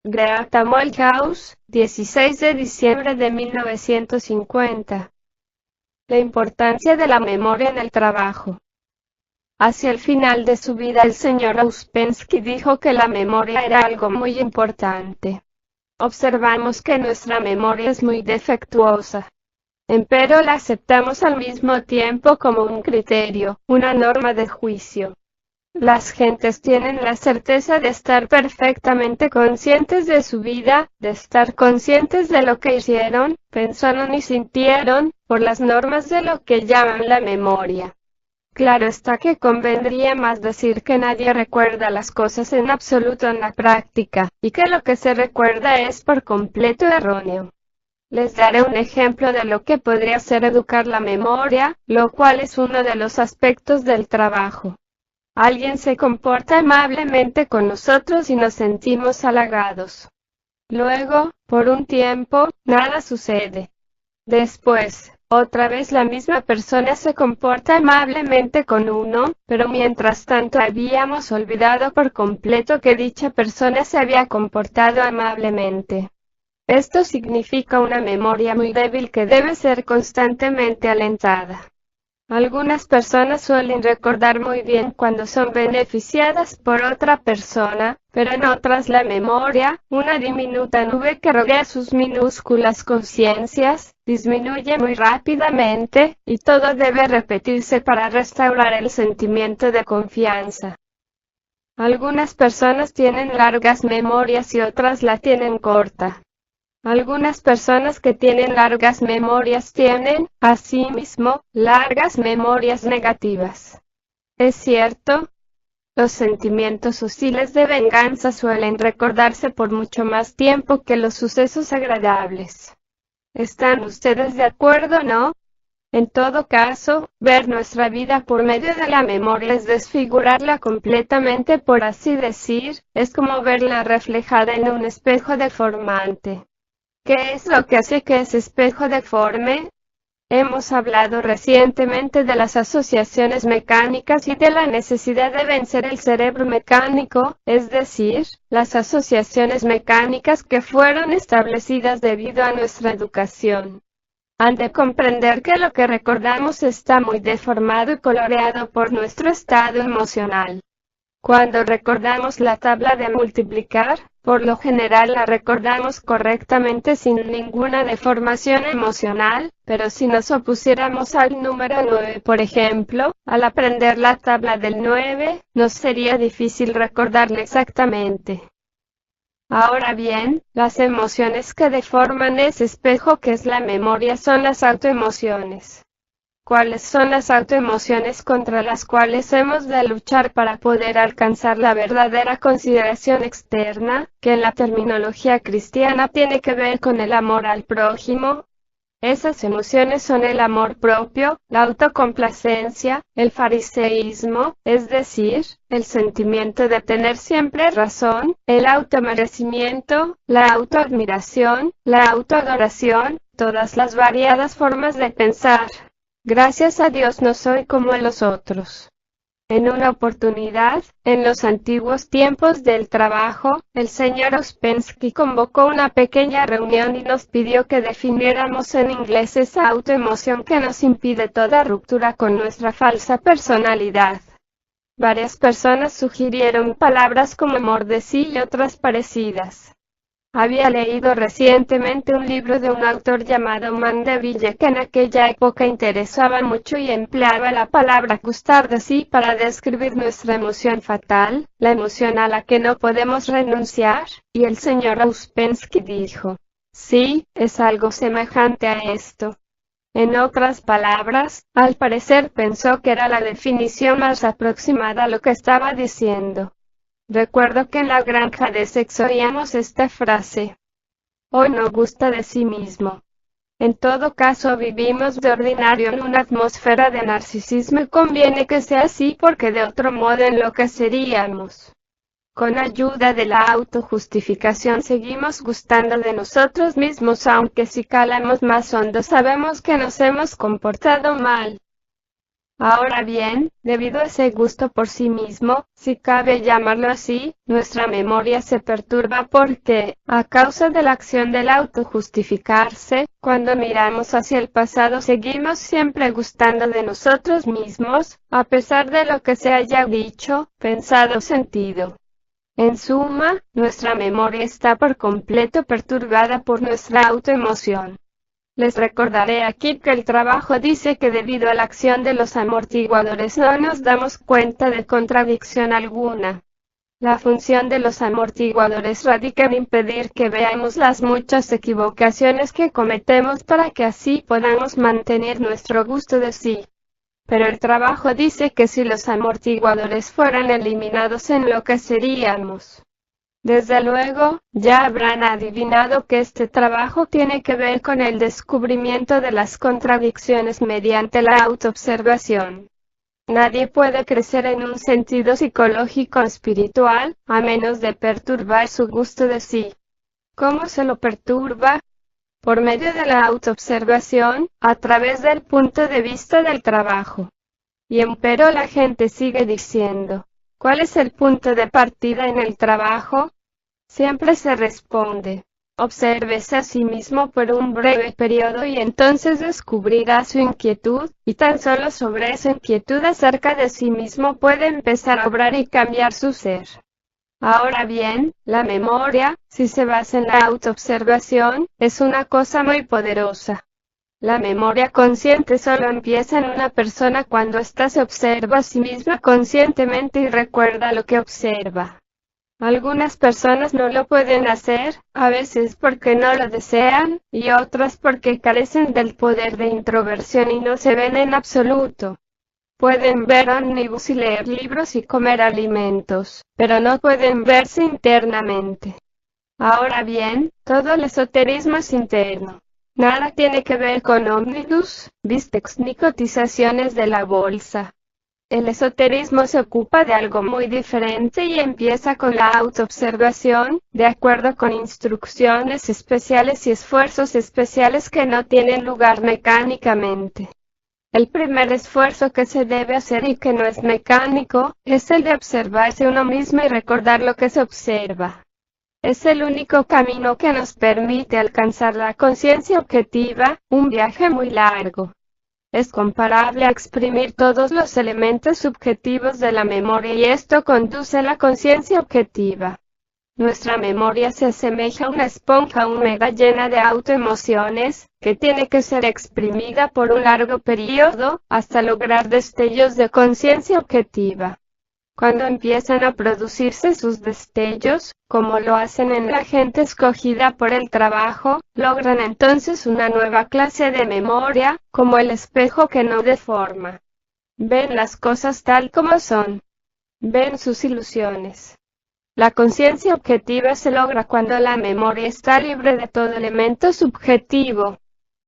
Great Malthouse, 16 de diciembre de 1950. La importancia de la memoria en el trabajo. Hacia el final de su vida el señor Ouspensky dijo que la memoria era algo muy importante. Observamos que nuestra memoria es muy defectuosa. Empero la aceptamos al mismo tiempo como un criterio, una norma de juicio. Las gentes tienen la certeza de estar perfectamente conscientes de su vida, de estar conscientes de lo que hicieron, pensaron y sintieron, por las normas de lo que llaman la memoria. Claro está que convendría más decir que nadie recuerda las cosas en absoluto en la práctica, y que lo que se recuerda es por completo erróneo. Les daré un ejemplo de lo que podría ser educar la memoria, lo cual es uno de los aspectos del trabajo. Alguien se comporta amablemente con nosotros y nos sentimos halagados. Luego, por un tiempo, nada sucede. Después, otra vez la misma persona se comporta amablemente con uno, pero mientras tanto habíamos olvidado por completo que dicha persona se había comportado amablemente. Esto significa una memoria muy débil que debe ser constantemente alentada. Algunas personas suelen recordar muy bien cuando son beneficiadas por otra persona, pero en otras la memoria, una diminuta nube que rodea sus minúsculas conciencias, disminuye muy rápidamente, y todo debe repetirse para restaurar el sentimiento de confianza. Algunas personas tienen largas memorias y otras la tienen corta. Algunas personas que tienen largas memorias tienen, asimismo, largas memorias negativas. ¿Es cierto? Los sentimientos hostiles de venganza suelen recordarse por mucho más tiempo que los sucesos agradables. ¿Están ustedes de acuerdo, no? En todo caso, ver nuestra vida por medio de la memoria es desfigurarla completamente, por así decir, es como verla reflejada en un espejo deformante. ¿Qué es lo que hace que ese espejo deforme? Hemos hablado recientemente de las asociaciones mecánicas y de la necesidad de vencer el cerebro mecánico, es decir, las asociaciones mecánicas que fueron establecidas debido a nuestra educación. Han de comprender que lo que recordamos está muy deformado y coloreado por nuestro estado emocional. Cuando recordamos la tabla de multiplicar, por lo general la recordamos correctamente sin ninguna deformación emocional, pero si nos opusiéramos al número 9, por ejemplo, al aprender la tabla del 9, nos sería difícil recordarla exactamente. Ahora bien, las emociones que deforman ese espejo que es la memoria son las autoemociones. ¿Cuáles son las autoemociones contra las cuales hemos de luchar para poder alcanzar la verdadera consideración externa, que en la terminología cristiana tiene que ver con el amor al prójimo? Esas emociones son el amor propio, la autocomplacencia, el fariseísmo, es decir, el sentimiento de tener siempre razón, el automerecimiento, la autoadmiración, la autoadoración, todas las variadas formas de pensar. Gracias a Dios no soy como los otros. En una oportunidad, en los antiguos tiempos del trabajo, el señor Ouspensky convocó una pequeña reunión y nos pidió que definiéramos en inglés esa autoemoción que nos impide toda ruptura con nuestra falsa personalidad. Varias personas sugirieron palabras como amor de sí y otras parecidas. Había leído recientemente un libro de un autor llamado Mandeville que en aquella época interesaba mucho y empleaba la palabra gustar de sí para describir nuestra emoción fatal, la emoción a la que no podemos renunciar, y el señor Ouspensky dijo, sí, es algo semejante a esto. En otras palabras, al parecer pensó que era la definición más aproximada a lo que estaba diciendo. Recuerdo que en la granja de sexo oíamos esta frase. Hoy no gusta de sí mismo. En todo caso vivimos de ordinario en una atmósfera de narcisismo y conviene que sea así porque de otro modo enloqueceríamos. Con ayuda de la autojustificación seguimos gustando de nosotros mismos, aunque si calamos más hondo sabemos que nos hemos comportado mal. Ahora bien, debido a ese gusto por sí mismo, si cabe llamarlo así, nuestra memoria se perturba porque, a causa de la acción del autojustificarse, cuando miramos hacia el pasado seguimos siempre gustando de nosotros mismos, a pesar de lo que se haya dicho, pensado o sentido. En suma, nuestra memoria está por completo perturbada por nuestra autoemoción. Les recordaré aquí que el trabajo dice que debido a la acción de los amortiguadores no nos damos cuenta de contradicción alguna. La función de los amortiguadores radica en impedir que veamos las muchas equivocaciones que cometemos para que así podamos mantener nuestro gusto de sí. Pero el trabajo dice que si los amortiguadores fueran eliminados enloqueceríamos. Desde luego, ya habrán adivinado que este trabajo tiene que ver con el descubrimiento de las contradicciones mediante la autoobservación. Nadie puede crecer en un sentido psicológico o espiritual, a menos de perturbar su gusto de sí. ¿Cómo se lo perturba? Por medio de la autoobservación, a través del punto de vista del trabajo. Y empero la gente sigue diciendo, ¿cuál es el punto de partida en el trabajo? Siempre se responde, obsérvese a sí mismo por un breve periodo y entonces descubrirá su inquietud, y tan solo sobre esa inquietud acerca de sí mismo puede empezar a obrar y cambiar su ser. Ahora bien, la memoria, si se basa en la autoobservación, es una cosa muy poderosa. La memoria consciente solo empieza en una persona cuando ésta se observa a sí misma conscientemente y recuerda lo que observa. Algunas personas no lo pueden hacer, a veces porque no lo desean, y otras porque carecen del poder de introversión y no se ven en absoluto. Pueden ver ómnibus y leer libros y comer alimentos, pero no pueden verse internamente. Ahora bien, todo el esoterismo es interno. Nada tiene que ver con ómnibus, bistecs ni cotizaciones de la bolsa. El esoterismo se ocupa de algo muy diferente y empieza con la autoobservación, de acuerdo con instrucciones especiales y esfuerzos especiales que no tienen lugar mecánicamente. El primer esfuerzo que se debe hacer y que no es mecánico, es el de observarse uno mismo y recordar lo que se observa. Es el único camino que nos permite alcanzar la conciencia objetiva, un viaje muy largo. Es comparable a exprimir todos los elementos subjetivos de la memoria y esto conduce a la conciencia objetiva. Nuestra memoria se asemeja a una esponja húmeda llena de autoemociones, que tiene que ser exprimida por un largo periodo, hasta lograr destellos de conciencia objetiva. Cuando empiezan a producirse sus destellos, como lo hacen en la gente escogida por el trabajo, logran entonces una nueva clase de memoria, como el espejo que no deforma. Ven las cosas tal como son. Ven sus ilusiones. La conciencia objetiva se logra cuando la memoria está libre de todo elemento subjetivo.